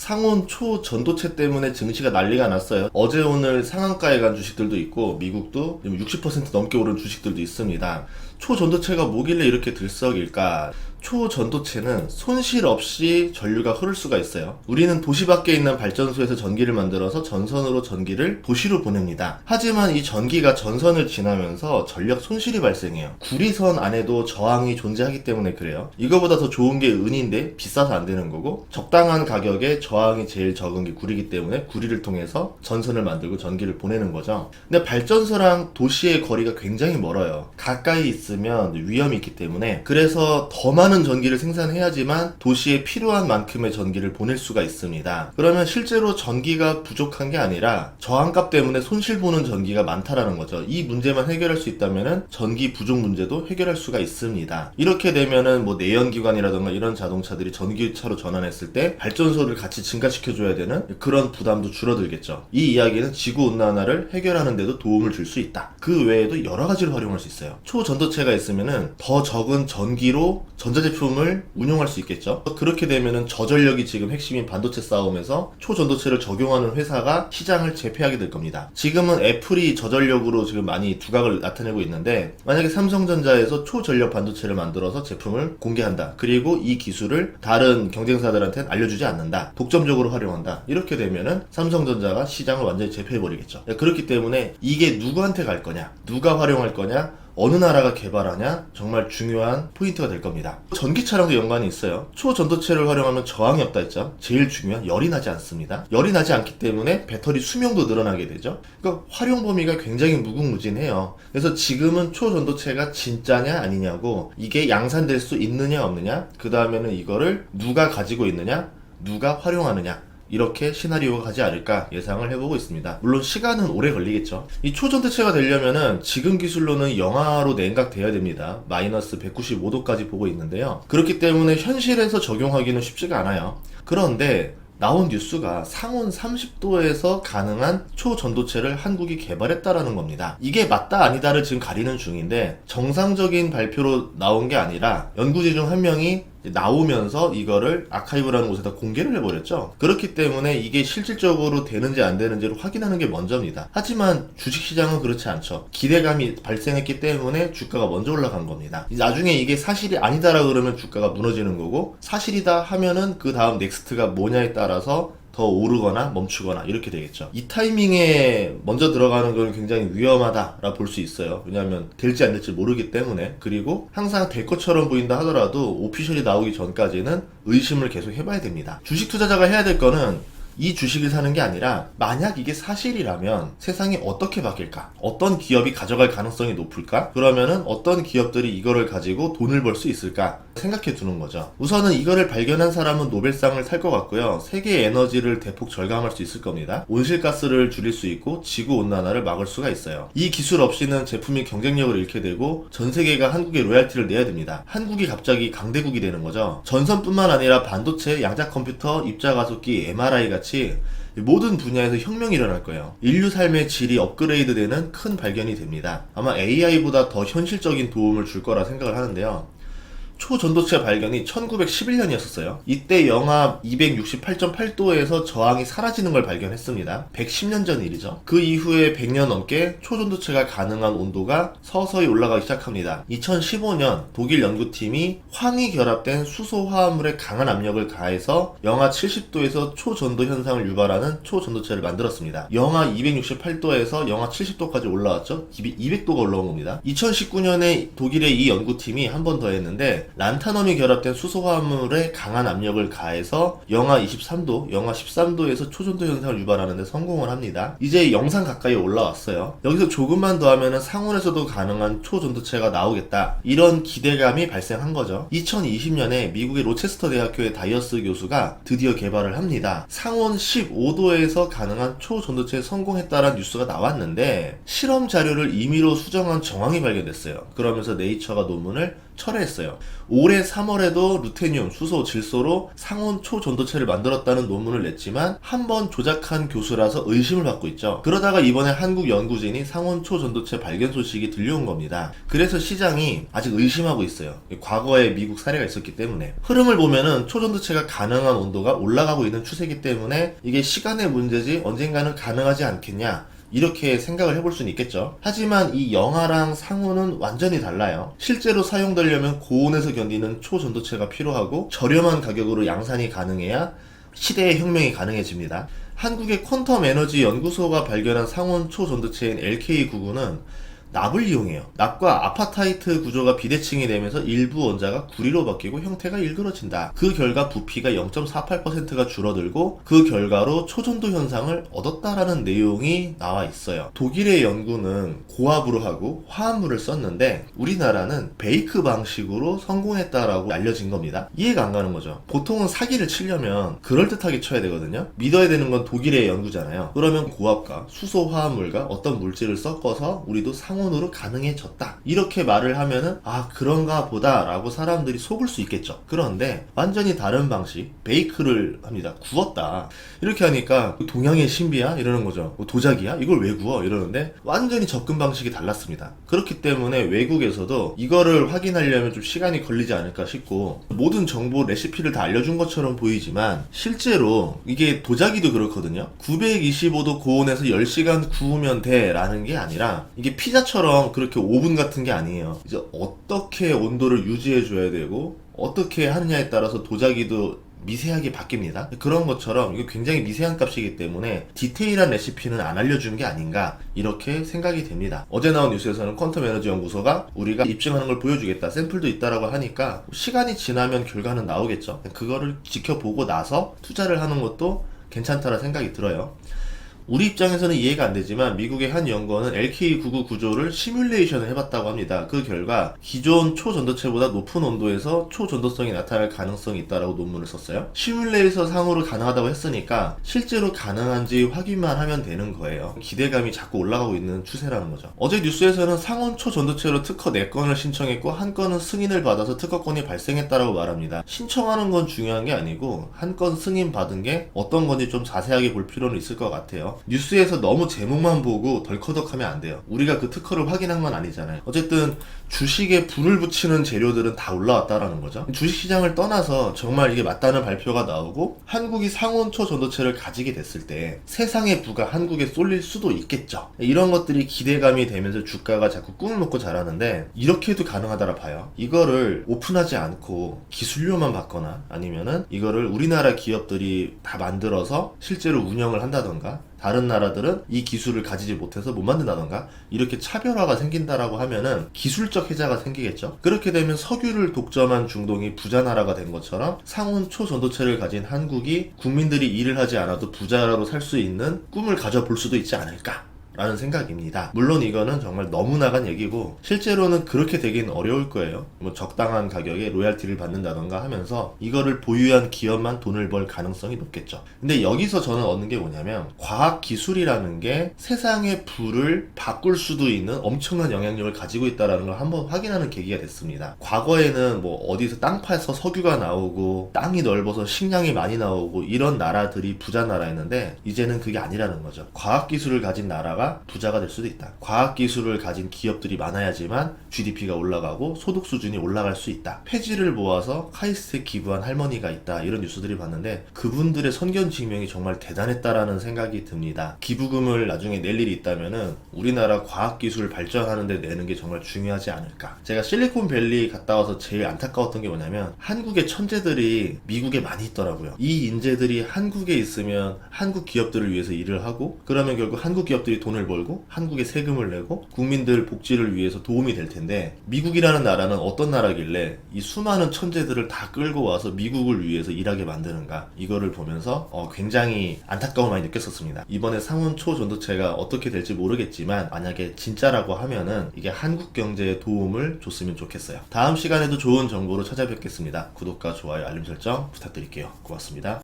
상온 초전도체 때문에 증시가 난리가 났어요. 어제 오늘 상한가에 간 주식들도 있고 미국도 60% 넘게 오른 주식들도 있습니다. 초전도체가 뭐길래 이렇게 들썩일까? 초전도체는 손실 없이 전류가 흐를 수가 있어요. 우리는 도시 밖에 있는 발전소에서 전기를 만들어서 전선으로 전기를 도시로 보냅니다. 하지만 이 전기가 전선을 지나면서 전력 손실이 발생해요. 구리선 안에도 저항이 존재하기 때문에 그래요. 이거보다 더 좋은 게 은인데 비싸서 안 되는 거고, 적당한 가격에 저항이 제일 적은 게 구리기 때문에 구리를 통해서 전선을 만들고 전기를 보내는 거죠. 근데 발전소랑 도시의 거리가 굉장히 멀어요. 가까이 있으면 위험이 있기 때문에, 그래서 더 많은 전기를 생산해야지만 도시에 필요한 만큼의 전기를 보낼 수가 있습니다. 그러면 실제로 전기가 부족한 게 아니라 저항값 때문에 손실 보는 전기가 많다라는 거죠. 이 문제만 해결할 수 있다면은 전기 부족 문제도 해결할 수가 있습니다. 이렇게 되면은 뭐 내연기관이라던가 이런 자동차들이 전기차로 전환했을 때 발전소를 같이 증가시켜줘야 되는 그런 부담도 줄어들겠죠. 이 이야기는 지구온난화를 해결하는 데도 도움을 줄 수 있다. 그 외에도 여러 가지로 활용할 수 있어요. 초전도체가 있으면은 더 적은 전기로 전자제품을 운용할 수 있겠죠. 그렇게 되면은 저전력이 지금 핵심인 반도체 싸움에서 초전도체를 적용하는 회사가 시장을 제패하게 될 겁니다. 지금은 애플이 저전력으로 지금 많이 두각을 나타내고 있는데, 만약에 삼성전자에서 초전력 반도체를 만들어서 제품을 공개한다. 그리고 이 기술을 다른 경쟁사들한테는 알려주지 않는다. 독점적으로 활용한다. 이렇게 되면은 삼성전자가 시장을 완전히 제패해버리겠죠. 그렇기 때문에 이게 누구한테 갈 거냐, 누가 활용할 거냐, 어느 나라가 개발하냐, 정말 중요한 포인트가 될 겁니다. 전기차랑도 연관이 있어요. 초전도체를 활용하면 저항이 없다 했죠. 제일 중요한 열이 나지 않습니다. 열이 나지 않기 때문에 배터리 수명도 늘어나게 되죠. 그러니까 활용 범위가 굉장히 무궁무진해요. 그래서 지금은 초전도체가 진짜냐 아니냐고, 이게 양산될 수 있느냐 없느냐, 그 다음에는 이거를 누가 가지고 있느냐, 누가 활용하느냐, 이렇게 시나리오가 가지 않을까 예상을 해보고 있습니다. 물론 시간은 오래 걸리겠죠. 이 초전도체가 되려면은 지금 기술로는 영하로 냉각돼야 됩니다. 마이너스 195도까지 보고 있는데요. 그렇기 때문에 현실에서 적용하기는 쉽지가 않아요. 그런데 나온 뉴스가 상온 30도에서 가능한 초전도체를 한국이 개발했다라는 겁니다. 이게 맞다 아니다를 지금 가리는 중인데, 정상적인 발표로 나온 게 아니라 연구진 중 한 명이 나오면서 이거를 아카이브라는 곳에다 공개를 해버렸죠. 그렇기 때문에 이게 실질적으로 되는지 안 되는지를 확인하는 게 먼저입니다. 하지만 주식시장은 그렇지 않죠. 기대감이 발생했기 때문에 주가가 먼저 올라간 겁니다. 나중에 이게 사실이 아니다라 그러면 주가가 무너지는 거고, 사실이다 하면은 그 다음 넥스트가 뭐냐에 따라서 더 오르거나 멈추거나 이렇게 되겠죠. 이 타이밍에 먼저 들어가는 건 굉장히 위험하다라 볼 수 있어요. 왜냐하면 될지 안 될지 모르기 때문에. 그리고 항상 될 것처럼 보인다 하더라도 오피셜이 나오기 전까지는 의심을 계속 해봐야 됩니다. 주식 투자자가 해야 될 거는 이 주식을 사는 게 아니라, 만약 이게 사실이라면 세상이 어떻게 바뀔까? 어떤 기업이 가져갈 가능성이 높을까? 그러면은 어떤 기업들이 이거를 가지고 돈을 벌 수 있을까? 생각해 두는 거죠. 우선은 이거를 발견한 사람은 노벨상을 탈 것 같고요. 세계 에너지를 대폭 절감할 수 있을 겁니다. 온실가스를 줄일 수 있고 지구온난화를 막을 수가 있어요. 이 기술 없이는 제품이 경쟁력을 잃게 되고 전 세계가 한국에 로얄티를 내야 됩니다. 한국이 갑자기 강대국이 되는 거죠. 전선뿐만 아니라 반도체, 양자컴퓨터, 입자가속기, MRI 같이 모든 분야에서 혁명이 일어날 거예요. 인류 삶의 질이 업그레이드되는 큰 발견이 됩니다. 아마 AI보다 더 현실적인 도움을 줄 거라 생각을 하는데요. 초전도체 발견이 1911년이었어요. 이때 영하 268.8도에서 저항이 사라지는 걸 발견했습니다. 110년 전 일이죠. 그 이후에 100년 넘게 초전도체가 가능한 온도가 서서히 올라가기 시작합니다. 2015년 독일 연구팀이 황이 결합된 수소 화합물에 강한 압력을 가해서 영하 70도에서 초전도 현상을 유발하는 초전도체를 만들었습니다. 영하 268도에서 영하 70도까지 올라왔죠. 200도가 올라온 겁니다. 2019년에 독일의 이 연구팀이 한 번 더 했는데, 란타넘이 결합된 수소화합물에 강한 압력을 가해서 영하 23도, 영하 13도에서 초전도 현상을 유발하는 데 성공을 합니다. 이제 영상 가까이 올라왔어요. 여기서 조금만 더 하면은 상온에서도 가능한 초전도체가 나오겠다, 이런 기대감이 발생한 거죠. 2020년에 미국의 로체스터 대학교의 다이어스 교수가 드디어 개발을 합니다. 상온 15도에서 가능한 초전도체에 성공했다라는 뉴스가 나왔는데, 실험 자료를 임의로 수정한 정황이 발견됐어요. 그러면서 네이처가 논문을 철회했어요. 올해 3월에도 루테늄, 수소, 질소로 상온 초전도체를 만들었다는 논문을 냈지만 한 번 조작한 교수라서 의심을 받고 있죠. 그러다가 이번에 한국 연구진이 상온 초전도체 발견 소식이 들려온 겁니다. 그래서 시장이 아직 의심하고 있어요. 과거에 미국 사례가 있었기 때문에. 흐름을 보면은 초전도체가 가능한 온도가 올라가고 있는 추세이기 때문에 이게 시간의 문제지 언젠가는 가능하지 않겠냐, 이렇게 생각을 해볼 수는 있겠죠. 하지만 이 영하랑 상온은 완전히 달라요. 실제로 사용되려면 고온에서 견디는 초전도체가 필요하고 저렴한 가격으로 양산이 가능해야 시대의 혁명이 가능해집니다. 한국의 퀀텀 에너지 연구소가 발견한 상온 초전도체인 LK99는 납을 이용해요. 납과 아파타이트 구조가 비대칭이 되면서 일부 원자가 구리로 바뀌고 형태가 일그러진다. 그 결과 부피가 0.48%가 줄어들고 그 결과로 초전도 현상을 얻었다라는 내용이 나와 있어요. 독일의 연구는 고압으로 하고 화합물을 썼는데 우리나라는 베이크 방식으로 성공했다라고 알려진 겁니다. 이해가 안 가는 거죠. 보통은 사기를 치려면 그럴듯하게 쳐야 되거든요. 믿어야 되는 건 독일의 연구잖아요. 그러면 고압과 수소 화합물과 어떤 물질을 섞어서 우리도 상온으로 가능해졌다, 이렇게 말을 하면은 아 그런가 보다 라고 사람들이 속을 수 있겠죠. 그런데 완전히 다른 방식, 베이크를 합니다. 구웠다, 이렇게 하니까 동양의 신비야? 이러는 거죠. 도자기야? 이걸 왜 구워? 이러는데 완전히 접근 방식이 달랐습니다. 그렇기 때문에 외국에서도 이거를 확인하려면 좀 시간이 걸리지 않을까 싶고, 모든 정보 레시피를 다 알려준 것처럼 보이지만 실제로 이게 도자기도 그렇거든요. 925도 고온에서 10시간 구우면 돼 라는 게 아니라 이게 피자처럼 그렇게 오븐 같은 게 아니에요. 이제 어떻게 온도를 유지해 줘야 되고 어떻게 하느냐에 따라서 도자기도 미세하게 바뀝니다. 그런 것처럼 이게 굉장히 미세한 값이기 때문에 디테일한 레시피는 안 알려준 게 아닌가, 이렇게 생각이 됩니다. 어제 나온 뉴스에서는 퀀텀 에너지 연구소가 우리가 입증하는 걸 보여주겠다, 샘플도 있다라고 하니까 시간이 지나면 결과는 나오겠죠. 그거를 지켜보고 나서 투자를 하는 것도 괜찮다라 생각이 들어요. 우리 입장에서는 이해가 안 되지만 미국의 한 연구원은 LK99 구조를 시뮬레이션을 해봤다고 합니다. 그 결과 기존 초전도체보다 높은 온도에서 초전도성이 나타날 가능성이 있다라고 논문을 썼어요. 시뮬레이션 상으로 가능하다고 했으니까 실제로 가능한지 확인만 하면 되는 거예요. 기대감이 자꾸 올라가고 있는 추세라는 거죠. 어제 뉴스에서는 상온 초전도체로 특허 4건을 신청했고 한 건은 승인을 받아서 특허권이 발생했다라고 말합니다. 신청하는 건 중요한 게 아니고 한 건 승인 받은 게 어떤 건지 좀 자세하게 볼 필요는 있을 것 같아요. 뉴스에서 너무 제목만 보고 덜커덕하면 안 돼요. 우리가 그 특허를 확인한 건 아니잖아요. 어쨌든 주식에 불을 붙이는 재료들은 다 올라왔다라는 거죠. 주식시장을 떠나서 정말 이게 맞다는 발표가 나오고 한국이 상온 초전도체를 가지게 됐을 때 세상의 부가 한국에 쏠릴 수도 있겠죠. 이런 것들이 기대감이 되면서 주가가 자꾸 꿈을 먹고 자라는데 이렇게 해도 가능하다라 봐요. 이거를 오픈하지 않고 기술료만 받거나 아니면은 이거를 우리나라 기업들이 다 만들어서 실제로 운영을 한다던가, 다른 나라들은 이 기술을 가지지 못해서 못 만든다던가, 이렇게 차별화가 생긴다라고 하면은 기술적 혜자가 생기겠죠. 그렇게 되면 석유를 독점한 중동이 부자 나라가 된 것처럼 상온 초전도체를 가진 한국이 국민들이 일을 하지 않아도 부자로 살 수 있는 꿈을 가져볼 수도 있지 않을까 라는 생각입니다. 물론 이거는 정말 너무 나간 얘기고 실제로는 그렇게 되긴 어려울 거예요. 뭐 적당한 가격에 로얄티를 받는다던가 하면서 이거를 보유한 기업만 돈을 벌 가능성이 높겠죠. 근데 여기서 저는 얻는 게 뭐냐면 과학기술이라는 게 세상의 부를 바꿀 수도 있는 엄청난 영향력을 가지고 있다는 걸 한번 확인하는 계기가 됐습니다. 과거에는 뭐 어디서 땅 파서 석유가 나오고 땅이 넓어서 식량이 많이 나오고 이런 나라들이 부자 나라였는데 이제는 그게 아니라는 거죠. 과학기술을 가진 나라가 부자가 될 수도 있다. 과학기술을 가진 기업들이 많아야지만 GDP가 올라가고 소득 수준이 올라갈 수 있다. 폐지를 모아서 카이스트에 기부한 할머니가 있다. 이런 뉴스들이 봤는데 그분들의 선견지명이 정말 대단했다라는 생각이 듭니다. 기부금을 나중에 낼 일이 있다면은 우리나라 과학기술 발전하는 데 내는 게 정말 중요하지 않을까. 제가 실리콘밸리 갔다 와서 제일 안타까웠던 게 뭐냐면 한국의 천재들이 미국에 많이 있더라고요. 이 인재들이 한국에 있으면 한국 기업들을 위해서 일을 하고 그러면 결국 한국 기업들이 돈을 벌고 한국에 세금을 내고 국민들 복지를 위해서 도움이 될 텐데 미국이라는 나라는 어떤 나라길래 이 수많은 천재들을 다 끌고 와서 미국을 위해서 일하게 만드는가, 이거를 보면서 굉장히 안타까움을 많이 느꼈었습니다. 이번에 상온 초전도체가 어떻게 될지 모르겠지만 만약에 진짜라고 하면은 이게 한국 경제에 도움을 줬으면 좋겠어요. 다음 시간에도 좋은 정보로 찾아뵙겠습니다. 구독과 좋아요, 알림 설정 부탁드릴게요. 고맙습니다.